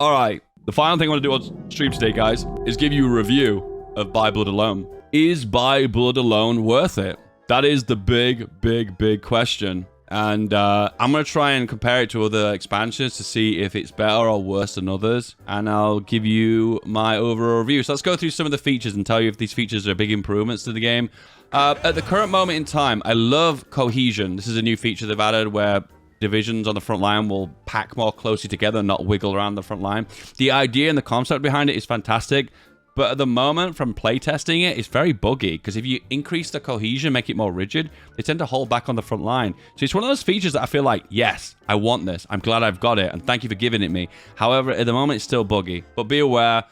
All right, the final thing I want to do on stream today, guys, is give you a review of By Blood Alone. Is By Blood Alone worth it? That is the big question. And I'm going to try and compare it to other expansions to see if it's better or worse than others. And I'll give you my overall review. So let's go through some of the features and tell you if these features are big improvements to the game. At the current moment in time, I love cohesion. This is a new feature they've added where divisions on the front line will pack more closely together and not wiggle around the front line. The idea and the concept behind it is fantastic. But at the moment, from playtesting it, it's very buggy, because if you increase the cohesion, make it more rigid, they tend to hold back on the front line. So it's one of those features that I feel like, yes, I want this. I'm glad I've got it, and thank you for giving it me. However, at the moment, it's still buggy. But be aware,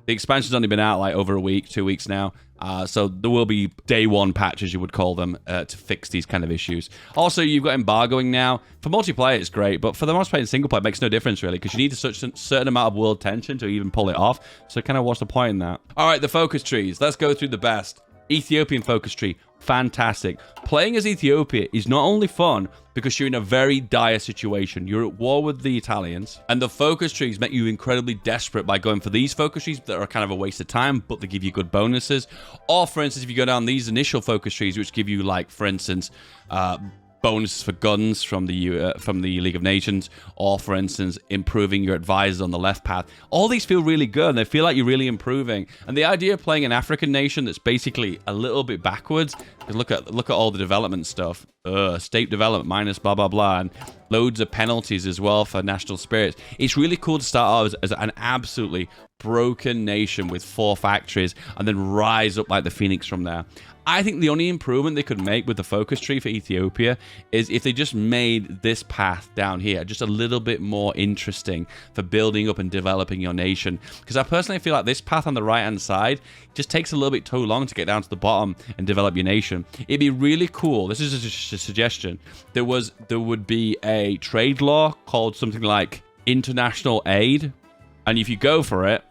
the expansion's only been out like over a week, 2 weeks now. So there will be day one patches, you would call them, to fix these kind of issues. Also, you've got embargoing now. For multiplayer, it's great, but for the most part in single player, it makes no difference, really, because you need a certain amount of world tension to even pull it off. So kind of what's the point in that? All right, the focus trees. Let's go through the best. Ethiopian focus tree. Fantastic. Playing as Ethiopia is not only fun because you're in a very dire situation. You're at war with the Italians, and the focus trees make you incredibly desperate by going for these focus trees that are kind of a waste of time, but they give you good bonuses. Or, for instance, if you go down these initial focus trees, which give you, like, for instance, bonuses for guns from the League of Nations, or, for instance, improving your advisors on the left path. All these feel really good, and they feel like you're really improving. And the idea of playing an African nation that's basically a little bit backwards, because look at all the development stuff. State development minus blah, blah, blah, and loads of penalties as well for national spirits. It's really cool to start out as an absolutely broken nation with 4 factories and then rise up like the phoenix from there. I think the only improvement they could make with the focus tree for Ethiopia is if they just made this path down here just a little bit more interesting for building up and developing your nation. Because I personally feel like this path on the right-hand side just takes a little bit too long to get down to the bottom and develop your nation. It'd be really cool. This is just a suggestion. There would be a trade law called something like international aid. And if you go for it,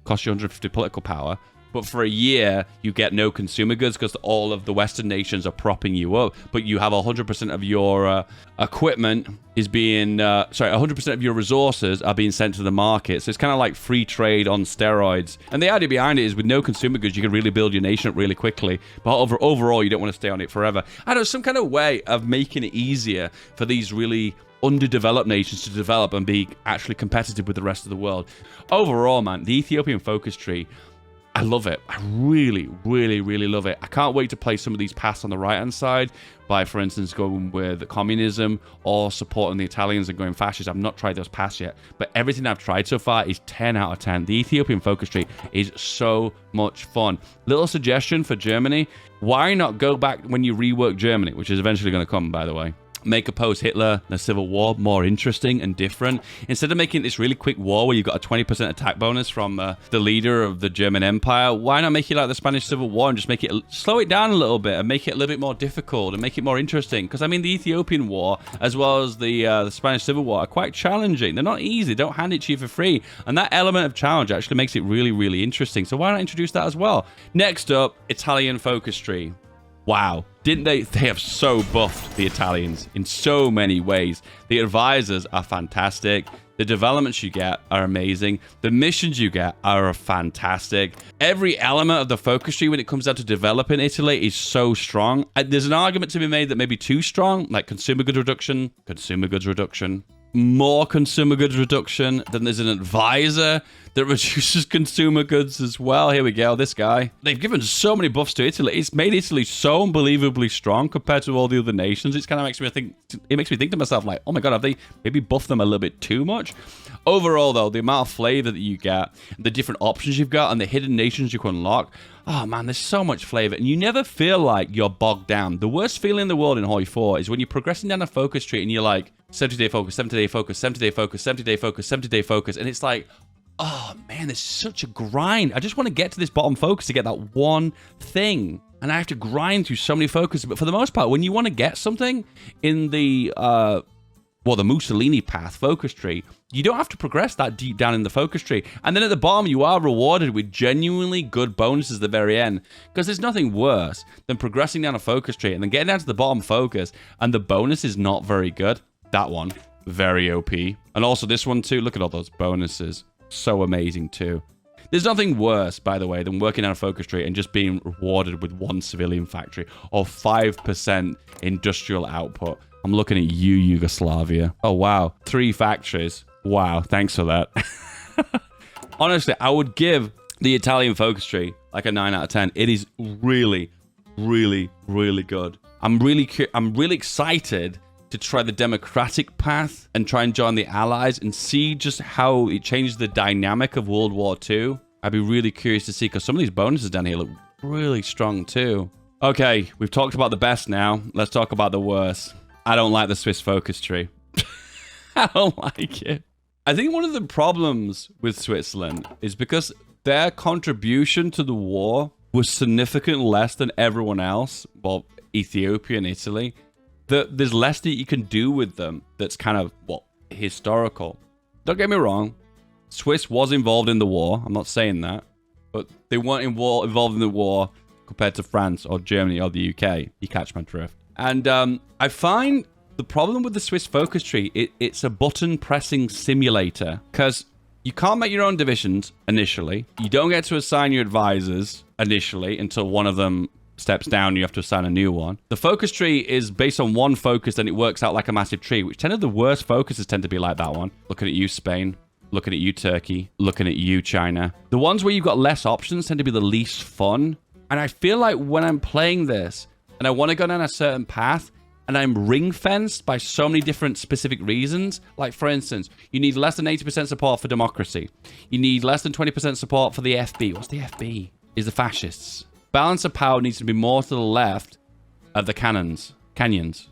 costs you 150 political power. But for a year, you get no consumer goods because all of the Western nations are propping you up. But you have 100% of your equipment is being... 100% of your resources are being sent to the market. So it's kind of like free trade on steroids. And the idea behind it is with no consumer goods, you can really build your nation up really quickly. But overall, you don't want to stay on it forever. I don't know, some kind of way of making it easier for these really underdeveloped nations to develop and be actually competitive with the rest of the world. Overall, man, the Ethiopian focus tree... I love it. I really love it. I can't wait to play some of these paths on the right-hand side by, for instance, going with communism or supporting the Italians and going fascist. I've not tried those paths yet, but everything I've tried so far is 10 out of 10. The Ethiopian focus tree is so much fun. Little suggestion for Germany. Why not go back when you rework Germany, which is eventually going to come, by the way. Make a post-Hitler, the Civil War, more interesting and different. Instead of making this really quick war where you've got a 20% attack bonus from the leader of the German Empire, why not make it like the Spanish Civil War and just make it, slow it down a little bit and make it a little bit more difficult and make it more interesting? Because, I mean, the Ethiopian War, as well as the Spanish Civil War, are quite challenging. They're not easy. They don't hand it to you for free. And that element of challenge actually makes it really interesting. So why not introduce that as well? Next up, Italian focus tree. Wow, didn't they? They have so buffed the Italians in so many ways. The advisors are fantastic. The developments you get are amazing. The missions you get are fantastic. Every element of the focus tree when it comes down to developing Italy is so strong. There's an argument to be made that maybe too strong, like consumer goods reduction, more consumer goods reduction. Then there's an advisor that reduces consumer goods as well. Here we go, this guy. They've given so many buffs to Italy. It's made Italy so unbelievably strong compared to all the other nations. It's kind of makes me think to myself, like, oh my God, have they maybe buffed them a little bit too much? Overall, though, the amount of flavor that you get, the different options you've got, and the hidden nations you can unlock, oh man, there's so much flavor, and you never feel like you're bogged down. The worst feeling in the world in HOI4 is when you're progressing down a focus tree and you're like, 70-day focus, 70-day focus, 70-day focus, 70-day focus, 70-day focus, and it's like, oh man, there's such a grind. I just want to get to this bottom focus to get that one thing. And I have to grind through so many focuses. But for the most part, when you want to get something in the the Mussolini path focus tree, you don't have to progress that deep down in the focus tree. And then at the bottom, you are rewarded with genuinely good bonuses at the very end. Because there's nothing worse than progressing down a focus tree and then getting down to the bottom focus and the bonus is not very good. That one, very OP. And also this one too, look at all those bonuses. so amazing too. There's nothing worse, by the way, than working on a focus tree and just being rewarded with 1 civilian factory or 5% industrial output. I'm looking at you, Yugoslavia. Oh, wow. 3 factories. Wow, thanks for that. Honestly, I would give the Italian focus tree like a 9 out of 10. It is really, really, really good. I'm really excited to try the democratic path and try and join the Allies and see just how it changes the dynamic of World War II. I'd be really curious to see, because some of these bonuses down here look really strong too. Okay, we've talked about the best now. Let's talk about the worst. I don't like the Swiss focus tree. I don't like it. I think one of the problems with Switzerland is because their contribution to the war was significantly less than everyone else. Well, Ethiopia and Italy. There's less that you can do with them that's kind of, well, historical. Don't get me wrong. Swiss was involved in the war. I'm not saying that. But they weren't involved in the war compared to France or Germany or the UK. You catch my drift. And I find the problem with the Swiss focus tree, it's a button-pressing simulator. Because you can't make your own divisions initially. You don't get to assign your advisors initially until one of them steps down, you have to assign a new one. The focus tree is based on one focus, and it works out like a massive tree, which tend of the worst focuses tend to be like that one. Looking at you, Spain. Looking at you, Turkey. Looking at you, China. The ones where you've got less options tend to be the least fun. And I feel like when I'm playing this, and I want to go down a certain path, and I'm ring-fenced by so many different specific reasons. Like, for instance, you need less than 80% support for democracy. You need less than 20% support for the FB. What's the FB? Is the fascists. Balance of power needs to be more to the left of the cantons. Cantons,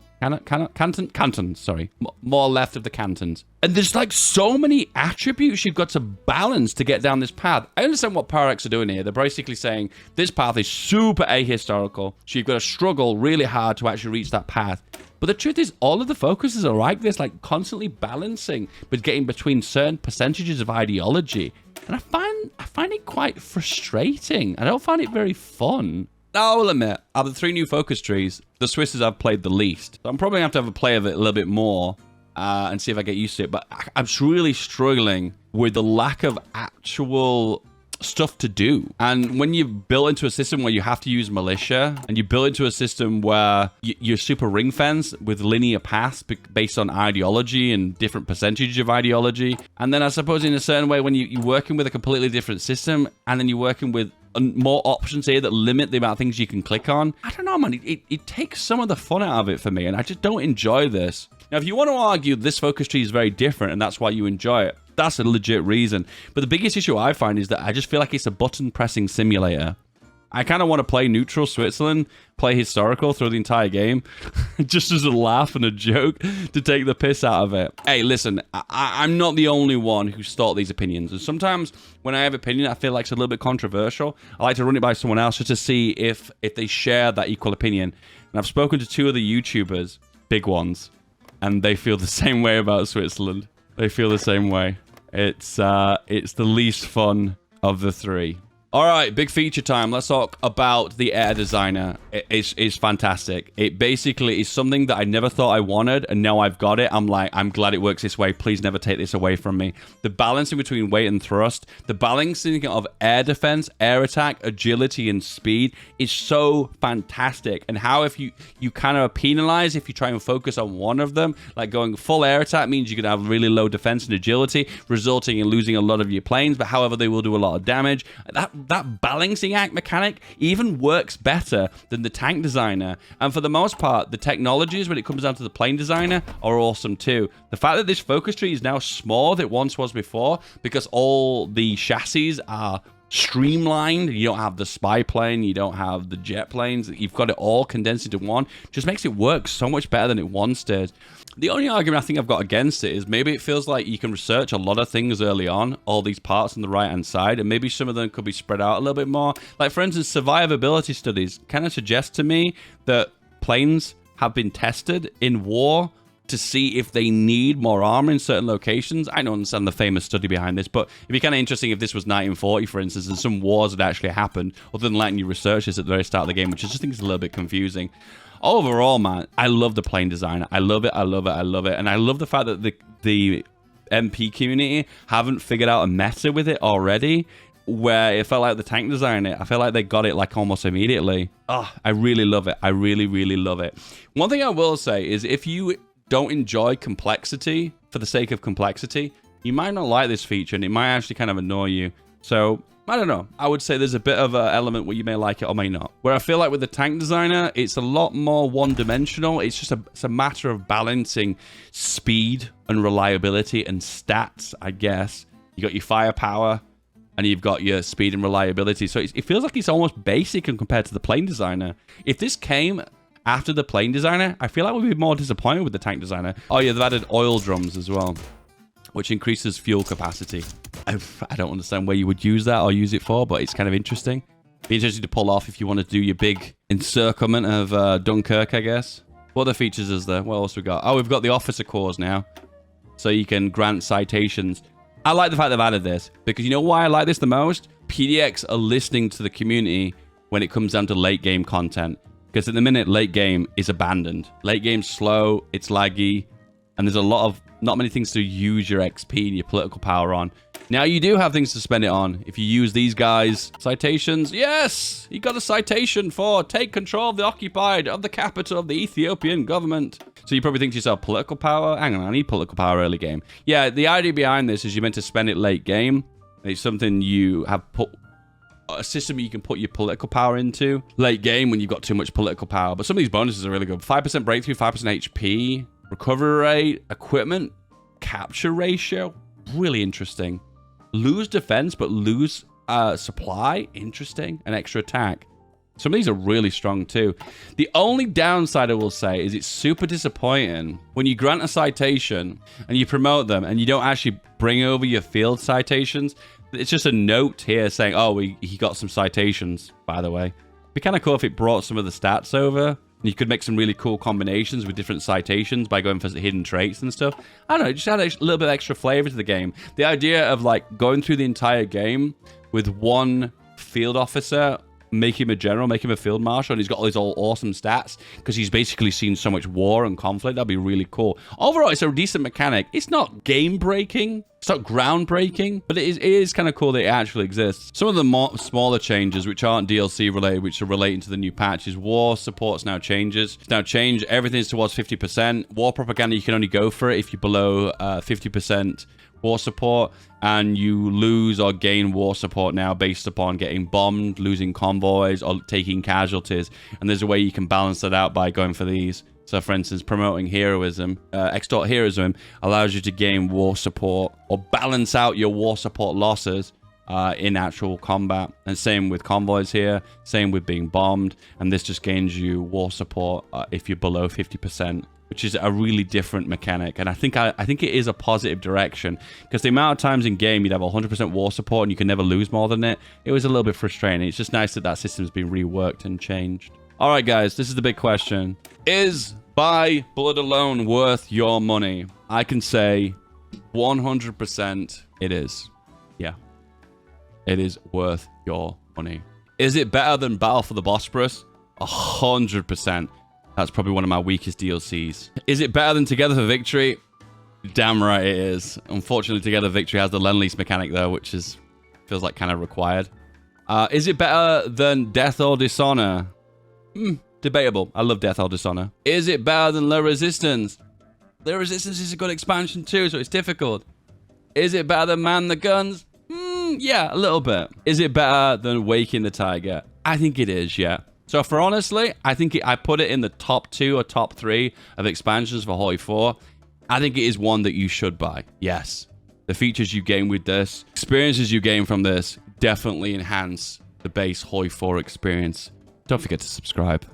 sorry. More left of the cantons. And there's like so many attributes you've got to balance to get down this path. I understand what Parax are doing here. They're basically saying this path is super ahistorical, so you've got to struggle really hard to actually reach that path. But the truth is, all of the focuses are like this, like constantly balancing, but getting between certain percentages of ideology. And I find it quite frustrating. I don't find it very fun. Now, I will admit, out of the 3 new focus trees, the Swisses I've played the least. So I'm probably going to have a play of it a little bit more and see if I get used to it. But I'm really struggling with the lack of actual stuff to do. And when you've built into a system where you have to use militia, and you build into a system where you're super ring fenced with linear paths based on ideology and different percentage of ideology, and then I suppose in a certain way when you're working with a completely different system, and then you're working with more options here that limit the amount of things you can click on, I don't know, man, it takes some of the fun out of it for me, and I just don't enjoy this. Now, if you want to argue this focus tree is very different and that's why you enjoy it, that's a legit reason. But the biggest issue I find is that I just feel like it's a button-pressing simulator. I kind of want to play neutral Switzerland, play historical through the entire game, just as a laugh and a joke to take the piss out of it. Hey, listen, I'm not the only one who's thought these opinions. And sometimes when I have opinion, I feel like it's a little bit controversial. I like to run it by someone else just to see if they share that equal opinion. And I've spoken to 2 of the YouTubers, big ones, and they feel the same way about Switzerland. They feel the same way. It's the least fun of the 3. All right, big feature time. Let's talk about the air designer. It's fantastic. It basically is something that I never thought I wanted, and now I've got it. I'm glad it works this way. Please never take this away from me. The balancing between weight and thrust, the balancing of air defense, air attack, agility, and speed is so fantastic. And how if you kind of penalize if you try and focus on one of them, like going full air attack means you could have really low defense and agility, resulting in losing a lot of your planes, but however, they will do a lot of damage. That balancing act mechanic even works better than the tank designer. And for the most part, the technologies when it comes down to the plane designer are awesome too. The fact that this focus tree is now smaller than it once was before because all the chassis are streamlined. You don't have the spy plane, you don't have the jet planes, you've got it all condensed into one, just makes it work so much better than it once did. The only argument I think I've got against it is maybe it feels like you can research a lot of things early on, all these parts on the right-hand side, and maybe some of them could be spread out a little bit more. Like, for instance, survivability studies kind of suggest to me that planes have been tested in war to see if they need more armor in certain locations. I don't understand the famous study behind this, but it'd be kind of interesting if this was 1940, for instance, and some wars had actually happened, other than letting you research this at the very start of the game, which I just think is a little bit confusing. Overall, man, I love the plane design. I love it, I love it, I love it. And I love the fact that the MP community haven't figured out a meta with it already, where it felt like the tank design I feel like they got it like almost immediately. Oh, I really love it. I really, really love it. One thing I will say is if you don't enjoy complexity for the sake of complexity, you might not like this feature and it might actually kind of annoy you. So I don't know. I would say there's a bit of an element where you may like it or may not. Where I feel like with the tank designer, it's a lot more one-dimensional. It's just it's a matter of balancing speed and reliability and stats, I guess. You got your firepower and you've got your speed and reliability. So it feels like it's almost basic compared to the plane designer. If this came after the plane designer, I feel like we'd be more disappointed with the tank designer. Oh yeah, they've added oil drums as well, which increases fuel capacity. I don't understand where you would use that or use it for, but it's kind of interesting. Be interesting to pull off if you want to do your big encirclement of Dunkirk, I guess. What other features is there? What else we got? Oh, we've got the officer cores now. So you can grant citations. I like the fact they've added this, because you know why I like this the most? PDX are listening to the community when it comes down to late game content. Because at the minute, late game is abandoned. Late game's slow, it's laggy, and there's not many things to use your XP and your political power on. Now you do have things to spend it on. If you use these guys, citations, yes, you got a citation for take control of the capital of the Ethiopian government. So you probably think to yourself, political power? Hang on, I need political power early game. Yeah, the idea behind this is you're meant to spend it late game. It's something you have put, a system you can put your political power into late game when you've got too much political power. But some of these bonuses are really good. 5% breakthrough, 5% HP, recovery rate, equipment, capture ratio, really interesting. Lose defense, but lose supply, interesting. An extra attack. Some of these are really strong too. The only downside I will say is it's super disappointing when you grant a citation and you promote them and you don't actually bring over your field citations. It's just a note here saying, oh, he got some citations, by the way. It'd be kind of cool if it brought some of the stats over. You could make some really cool combinations with different citations by going for hidden traits and stuff. I don't know, just add a little bit extra flavor to the game. The idea of like going through the entire game with one field officer, make him a general, make him a field marshal, and he's got all these awesome stats because he's basically seen so much war and conflict. That'd be really cool. Overall, it's a decent mechanic. It's not game-breaking. It's not groundbreaking, but it is kind of cool that it actually exists. Some of the smaller changes, which aren't DLC related, which are relating to the new patch, is war supports now changes. It's now changed. Everything's towards 50%. War propaganda, you can only go for it if you're below 50% war support, and you lose or gain war support now based upon getting bombed, losing convoys, or taking casualties. And there's a way you can balance that out by going for these. So, for instance, promoting heroism, extort heroism allows you to gain war support or balance out your war support losses in actual combat. And same with convoys here, same with being bombed. And this just gains you war support if you're below 50%. Which is a really different mechanic, and I think it is a positive direction, because the amount of times in game you'd have 100% war support and you can never lose more than it. It was a little bit frustrating. It's just nice that that system's been reworked and changed. All right, guys, this is the big question: is Buy Blood Alone worth your money? I can say 100% it is. Yeah, it is worth your money. Is it better than Battle for the Bosporus? 100%. That's probably one of my weakest DLCs. Is it better than Together for Victory? Damn right it is. Unfortunately, Together Victory has the Lend-Lease mechanic though, which feels like kind of required. Is it better than Death or Dishonor? Debatable. I love Death or Dishonor. Is it better than Le Resistance? Le Resistance is a good expansion too, so it's difficult. Is it better than Man the Guns? Yeah, a little bit. Is it better than Waking the Tiger? I think it is, yeah. So for honestly, I think I put it in the top 2 or top 3 of expansions for HOI4. I think it is one that you should buy. Yes. The features you gain with this, experiences you gain from this, definitely enhance the base HOI4 experience. Don't forget to subscribe.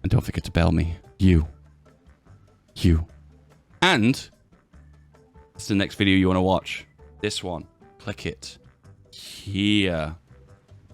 And don't forget to bell me. You. And it's the next video you want to watch. This one. Click it. Here.